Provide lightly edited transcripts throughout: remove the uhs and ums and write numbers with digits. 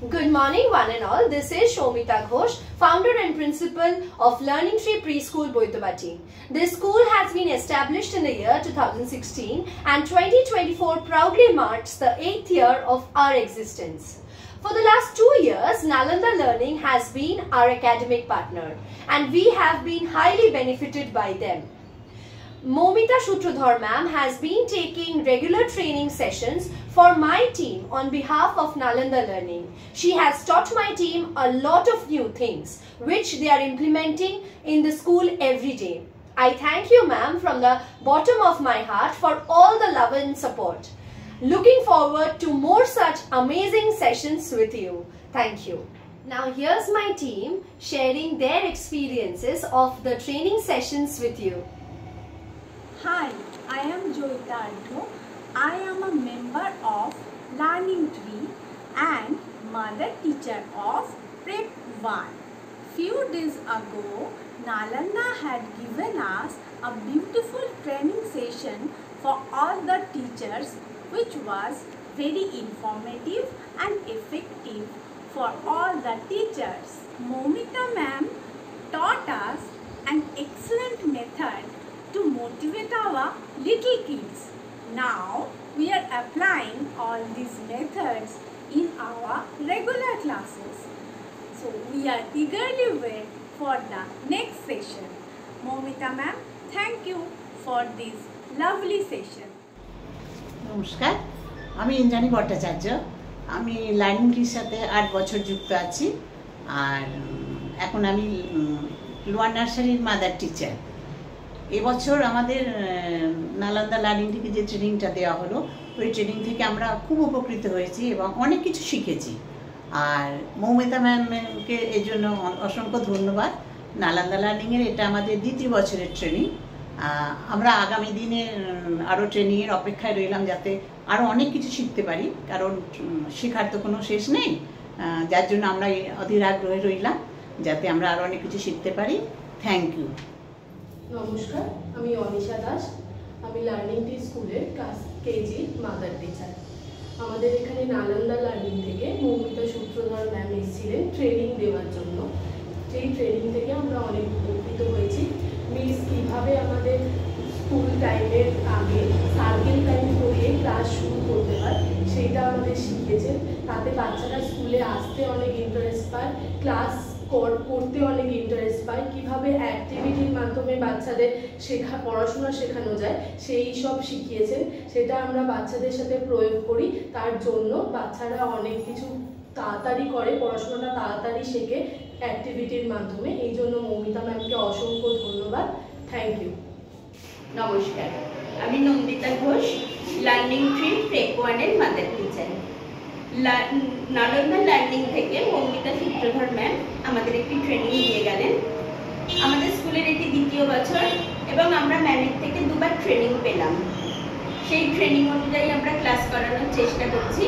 Good morning one and all. This is Shomita Ghosh, founder and principal of Learning Tree Preschool, Boithabati. This school has been established in the year 2016 and 2024 proudly marks the 8th year of our existence. For the last 2 years, Nalanda Learning has been our academic partner and we have been highly benefited by them. Momita Sutradhar ma'am has been taking regular training sessions for my team on behalf of Nalanda Learning. She has taught my team a lot of new things which they are implementing in the school every day. I thank you ma'am from the bottom of my heart for all the love and support. Looking forward to more such amazing sessions with you. Thank you. Now here's my team sharing their experiences of the training sessions with you. Hi, I am Joyita Adho. I am a member of Learning Tree and mother teacher of Prep 1. Few days ago, Nalanda had given us a beautiful training session for all the teachers, which was very informative and effective for all the teachers. Momita ma'am taught us an excellent method to motivate our little kids. Now we are applying all these methods in our regular classes. So we are eagerly wait for the next session. Momita ma'am, thank you for this lovely session. নমস্কার, আমি ইন্দ্রাণী ভট্টাচার্য। আমি learning ট্রির সাথে 8 বছর যুক্ত আছি আর এখন আমি লোয়ার নার্সারির মাদার টিচার। এবছর আমাদের নালন্দা লার্নিং থেকে যে ট্রেনিংটা দেওয়া হলো, ওই ট্রেনিং থেকে আমরা খুব উপকৃত হয়েছি এবং অনেক কিছু শিখেছি। আর মৌমিতা ম্যামকে এর জন্য অসংখ্য ধন্যবাদ। নালন্দা লার্নিংয়ের এটা আমাদের 2য় বছরের ট্রেনিং। আমরা আগামী দিনে আরও ট্রেনিংয়ের অপেক্ষায় রইলাম যাতে আরও অনেক কিছু শিখতে পারি, কারণ শেখার তো কোনো শেষ নেই। যার জন্য আমরা অধীর আগ্রহে রইলাম যাতে আমরা আরও অনেক কিছু শিখতে পারি। Thank you. নমস্কার, আমি অনিশা দাস। আমি লার্নিং ট্রি স্কুলের ক্লাস কেজি মাদার টিচার। আমাদের এখানে নালন্দা লার্নিং থেকে মৌমিতা সূত্রধর ম্যাম এসেছিলেন ট্রেনিং দেওয়ার জন্য। সেই ট্রেনিং থেকে আমরা অনেক উপকৃত হয়েছি। মিস কীভাবে আমাদের স্কুল টাইমের আগে সার্কেল টাইম করে ক্লাস শুরু করতে হয় সেইটা আমাদের শিখিয়েছেন। তাতে বাচ্চারা স্কুলে আসতে অনেক ইন্টারেস্ট পায়, ক্লাস করতে অনেক ইন্টারেস্ট পায়, কীভাবে অ্যাক্টিভিটির মাধ্যমে বাচ্চাদের পড়াশোনা শেখানো যায় সেই সব শিখিয়েছেন। সেটা আমরা বাচ্চাদের সাথে প্রয়োগ করি, তার জন্য বাচ্চারা অনেক কিছু তাড়াতাড়ি করে, পড়াশোনাটা তাড়াতাড়ি শেখে অ্যাক্টিভিটির মাধ্যমে। এই জন্য মৌমিতা ম্যামকে অসংখ্য ধন্যবাদ। Thank you. নমস্কার, আমি Nandita Ghosh, learning tree prep 1-এর মাদার টিচার। নালন্দা লার্নিং থেকে মৌমিতা সূত্রধর ম্যাম আমাদের একটি ট্রেনিং দিয়ে গেলেন। আমাদের স্কুলের এটি 2য় বছর এবং আমরা ম্যামের থেকে 2বার ট্রেনিং পেলাম। সেই ট্রেনিং অনুযায়ী আমরা ক্লাস করানোর চেষ্টা করছি,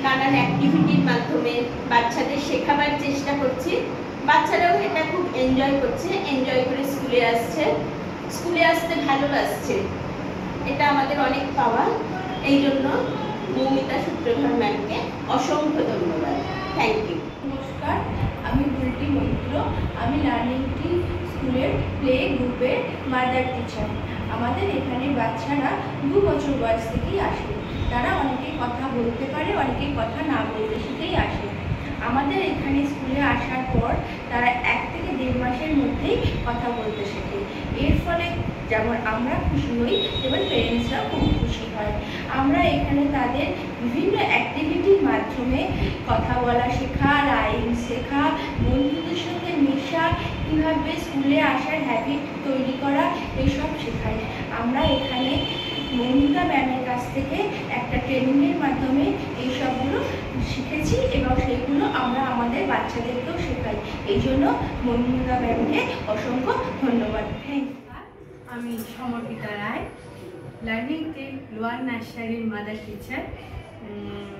নানান অ্যাক্টিভিটির মাধ্যমে বাচ্চাদের শেখাবার চেষ্টা করছি। বাচ্চারাও এটা খুব এনজয় করছে, এনজয় করে স্কুলে আসতে ভালোবাসছে। এটা আমাদের অনেক পাওয়া। এই জন্য মৌমিতা সূত্রধর ম্যামকে অসংখ্য ধন্যবাদ। Thank you. নমস্কার, আমি বুলটি মৈত্র। আমি লার্নিং ট্রি স্কুলের প্লে গ্রুপের মাদার টিচার। আমাদের এখানে বাচ্চারা 2 বছর বয়স থেকেই আসে। তারা অনেকেই কথা বলতে পারে, অনেকেই কথা না বলতে শিখেই আসে। আমাদের এখানে স্কুলে আসার পর তারা 1 থেকে 1.5 মাসের মধ্যেই কথা বলতে শেখে। এর ফলে যেমন আমরা খুশি হই, তেমন পেরেন্টসরাও খুব খুশি হয়। আমরা এখানে তাদের বিভিন্ন অ্যাক্টিভিটির মাধ্যমে কথা বলা শেখা, রাইম শেখা, বন্ধুদের সাথে মেশা, কীভাবে স্কুলে আসার হ্যাবিট তৈরি করা, এইসব শেখাই। আমরা এখানে মৌমিতা ম্যামের কাছ থেকে একটা ট্রেনিংয়ের মাধ্যমে এই সবগুলো শিখেছি এবং সেগুলো আমরা আমাদের বাচ্চাদেরকেও শেখাই। এই জন্য মৌমিতা ম্যামকে অসংখ্য ধন্যবাদ। Thank you. আমি Samarpita Roy, learning tree lower নার্সারির মাদার টিচার।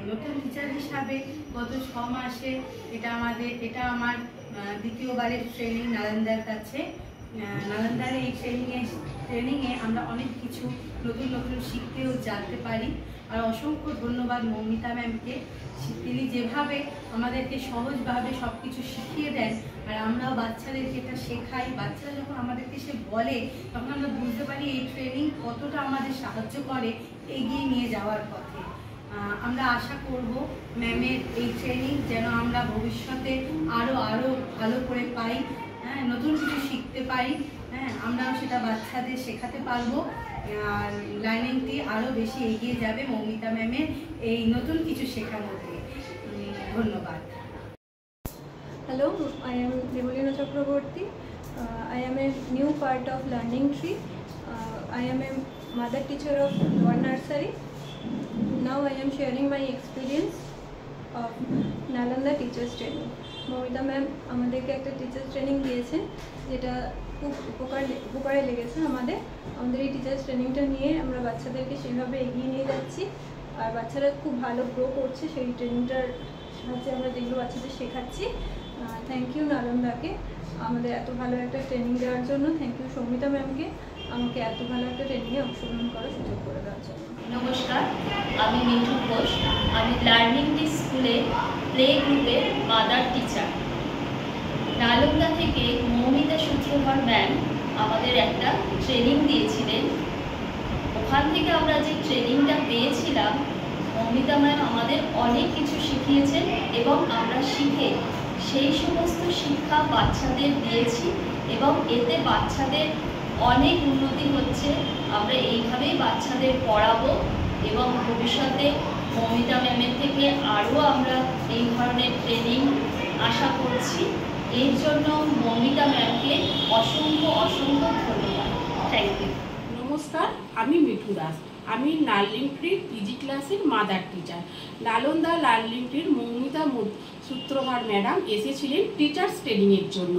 নতুন টিচার হিসাবে গত 6 মাসে এটা আমার 2য়বারের ট্রেনিং নালন্দার কাছে। নালন্দার এই ট্রেনিংয়ে আমরা অনেক কিছু নতুন শিখতে ও জানতে পারি। আর অসংখ্য ধন্যবাদ মৌমিতা ম্যামকে। তিনি যেভাবে আমাদেরকে সহজভাবে সব কিছু শিখিয়ে দেন আর আমরাও বাচ্চাদেরকে এটা শেখাই। বাচ্চারা যখন আমাদেরকে সে বলে তখন আমরা বুঝতে পারি এই ট্রেনিং কতটা আমাদের সাহায্য করে এগিয়ে নিয়ে যাওয়ার পথে। আমরা আশা করব ম্যামের এই ট্রেনিং যেন আমরা ভবিষ্যতে আরও ভালো করে পাই, হ্যাঁ, নতুন কিছু শিখতে পারি, হ্যাঁ, আমরাও সেটা বাচ্চাদের শেখাতে পারবো। আর লার্নিংটি আরও বেশি এগিয়ে যাবে মৌমিতা ম্যামের এই নতুন কিছু শেখানোর দিয়ে। ধন্যবাদ। Hello, I am Debolina Chakraborty. I am a new part of Learning Tree. I am a mother teacher of lower nursery. Now I am sharing my experience of Nalanda Teachers Training. Moumita ma'am আমাদেরকে একটা teachers training দিয়েছেন যেটা খুব উপকারে লেগেছে আমাদের এই teachers ট্রেনিংটা নিয়ে আমরা বাচ্চাদেরকে সেইভাবে এগিয়ে নিয়ে যাচ্ছি আর বাচ্চারা খুব ভালো গ্রো করছে সেই ট্রেনিংটার সাহায্যে আমরা যেগুলো বাচ্চাদের শেখাচ্ছি। থ্যাংক ইউ নালন্দাকে আমাদের এত ভালো একটা ট্রেনিং দেওয়ার জন্য। থ্যাংক ইউ সৌমিতা ম্যামকে আমাকে এত ভালো একটা ট্রেনিংয়ে অংশগ্রহণ করার সুযোগ করে দেওয়ার জন্য। নমস্কার, আমি মিঠু ঘোষ। আমি লার্নিং ট্রি স্কুলে প্লে গ্রুপের মাদার টিচার। নালন্দা থেকে মৌমিতা সূত্রধর ম্যাম আমাদের একটা ট্রেনিং দিয়েছিলেন। ওখান থেকে আমরা যে ট্রেনিংটা পেয়েছিলাম মৌমিতা ম্যাম আমাদের অনেক কিছু শিখিয়েছেন এবং আমরা শিখে সেই সমস্ত শিক্ষা বাচ্চাদের দিয়েছি এবং এতে বাচ্চাদের অনেক উন্নতি হচ্ছে। আমরা এইভাবেই বাচ্চাদের পড়াবো এবং ভবিষ্যতে মৌমিতা ম্যামের থেকে আরও আমরা এই ধরনের ট্রেনিং আশা করছি। এর জন্য মৌমিতা ম্যামকে অসংখ্য ধন্যবাদ। Thank you. নমস্কার, আমি মিঠু দাস। আমি লার্নিং ট্রির পিজি ক্লাসের মাদার টিচার। নালন্দা লার্নিং ট্রির মৌমিতা সূত্রধর ম্যাডাম এসেছিলেন টিচার্স ট্রেনিংয়ের জন্য।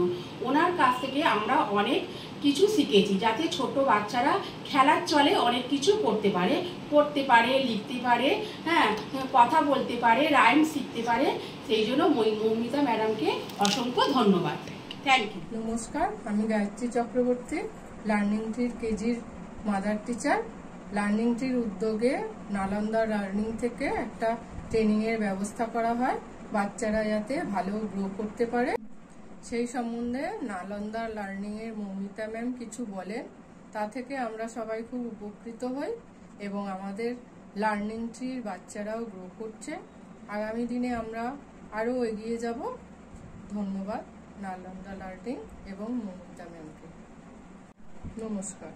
ওনার কাছ থেকে আমরা অনেক কিছু শিখেছি যাতে ছোট বাচ্চারা খেলার চলে অনেক কিছু করতে পারে, পড়তে পারে, লিখতে পারে, হ্যাঁ, কথা বলতে পারে, রাইম শিখতে পারে। সেই জন্য মৌমিতা ম্যাডামকে অসংখ্য ধন্যবাদ। Thank you. নমস্কার, আমি গায়ত্রী চক্রবর্তী, লার্নিং ট্রির কেজির মাদার টিচার। লার্নিং ট্রির উদ্যোগে নালন্দা লার্নিং থেকে একটা ট্রেনিংয়ের ব্যবস্থা করা হয় বাচ্চারা যাতে ভালো গ্রো করতে পারে। সেই সম্বন্ধে নালন্দা লার্নিংয়ের মৌমিতা ম্যাম কিছু বলেন, তা থেকে আমরা সবাই খুব উপকৃত হই এবং আমাদের লার্নিং ট্রির বাচ্চারাও গ্রো করছে। আগামী দিনে আমরা আরও এগিয়ে যাব। ধন্যবাদ নালন্দা লার্নিং এবং মৌমিতা ম্যামকে। নমস্কার।